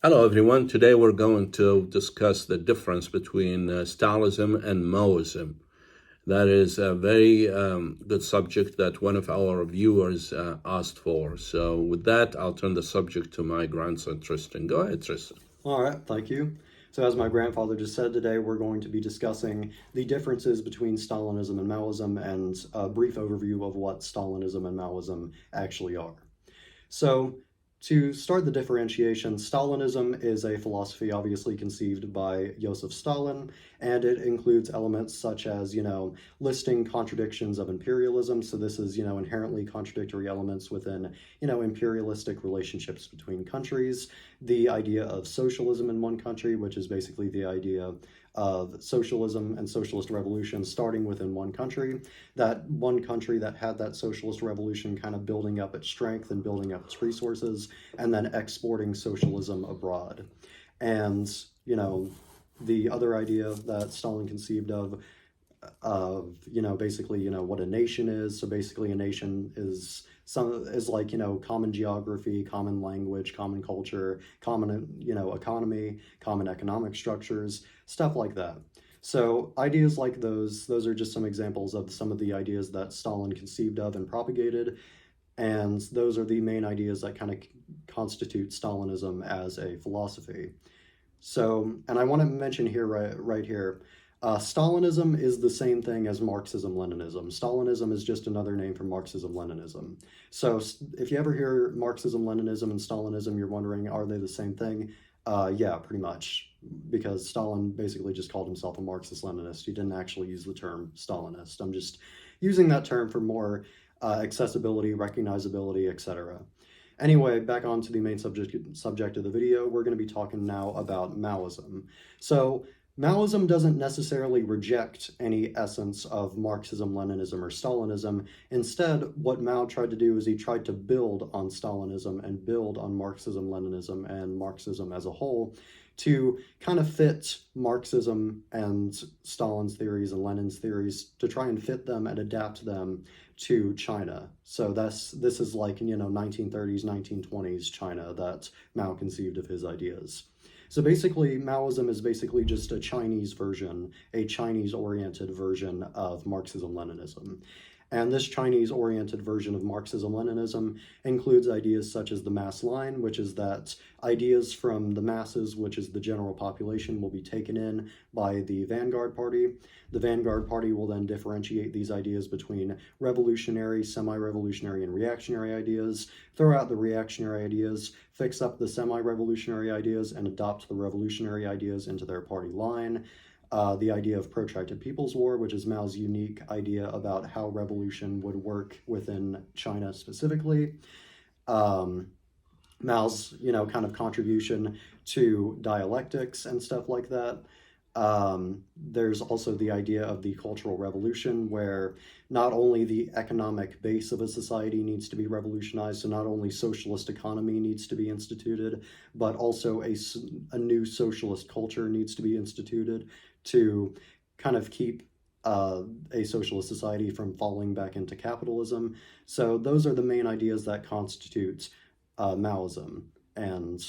Hello, everyone. Today we're going to discuss the difference between Stalinism and Maoism. That is a very good subject that one of our viewers asked for. So with that, I'll turn the subject to my grandson, Tristan. Go ahead, Tristan. All right, thank you. So as my grandfather just said, today we're going to be discussing the differences between Stalinism and Maoism and a brief overview of what Stalinism and Maoism actually are. So to start the differentiation, Stalinism is a philosophy obviously conceived by Joseph Stalin, and it includes elements such as, listing contradictions of imperialism. So this is, inherently contradictory elements within, imperialistic relationships between countries. The idea of socialism in one country, which is basically the idea of socialism and socialist revolution starting within one country, that one country that had that socialist revolution kind of building up its strength and building up its resources, and then exporting socialism abroad. And, the other idea that Stalin conceived of, basically, what a nation is. So basically a nation is like, common geography, common language, common culture, common, economy, common economic structures, stuff like that. So ideas like those are just some examples of some of the ideas that Stalin conceived of and propagated. And those are the main ideas that kind of constitute Stalinism as a philosophy. So, and I want to mention here, right here, Stalinism is the same thing as Marxism-Leninism. Stalinism is just another name for Marxism-Leninism. So if you ever hear Marxism-Leninism and Stalinism, you're wondering, are they the same thing? Yeah, pretty much, because Stalin basically just called himself a Marxist-Leninist. He didn't actually use the term Stalinist. I'm just using that term for more accessibility, recognizability, etc. Anyway, back on to the main subject of the video. We're going to be talking now about Maoism. So Maoism doesn't necessarily reject any essence of Marxism, Leninism, or Stalinism. Instead, what Mao tried to do is he tried to build on Stalinism and build on Marxism, Leninism, and Marxism as a whole to kind of fit Marxism and Stalin's theories and Lenin's theories, to try and fit them and adapt them to China. So this is like, 1930s, 1920s China that Mao conceived of his ideas. So basically, Maoism is basically just a Chinese version, a Chinese-oriented version of Marxism-Leninism. And this Chinese-oriented version of Marxism-Leninism includes ideas such as the mass line, which is that ideas from the masses, which is the general population, will be taken in by the vanguard party. The vanguard party will then differentiate these ideas between revolutionary, semi-revolutionary, and reactionary ideas, throw out the reactionary ideas, fix up the semi-revolutionary ideas, and adopt the revolutionary ideas into their party line. The idea of protracted people's war, which is Mao's unique idea about how revolution would work within China specifically. Mao's, kind of contribution to dialectics and stuff like that. There's also the idea of the Cultural Revolution, where not only the economic base of a society needs to be revolutionized, so not only socialist economy needs to be instituted, but also a new socialist culture needs to be instituted to kind of keep a socialist society from falling back into capitalism. So those are the main ideas that constitute Maoism. And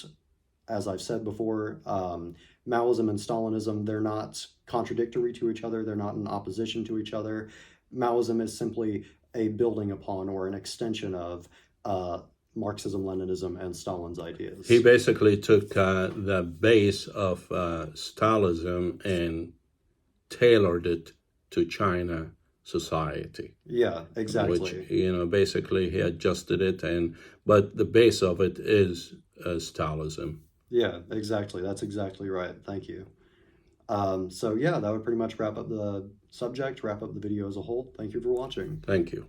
as I've said before, Maoism and Stalinism, they're not contradictory to each other. They're not in opposition to each other. Maoism is simply a building upon or an extension of Marxism, Leninism, and Stalin's ideas. He basically took the base of Stalinism and tailored it to China society. Yeah, exactly. Which, basically he adjusted it, but the base of it is Stalinism. Yeah, exactly. That's exactly right. Thank you. So yeah, that would pretty much wrap up the subject, wrap up the video as a whole. Thank you for watching. Thank you.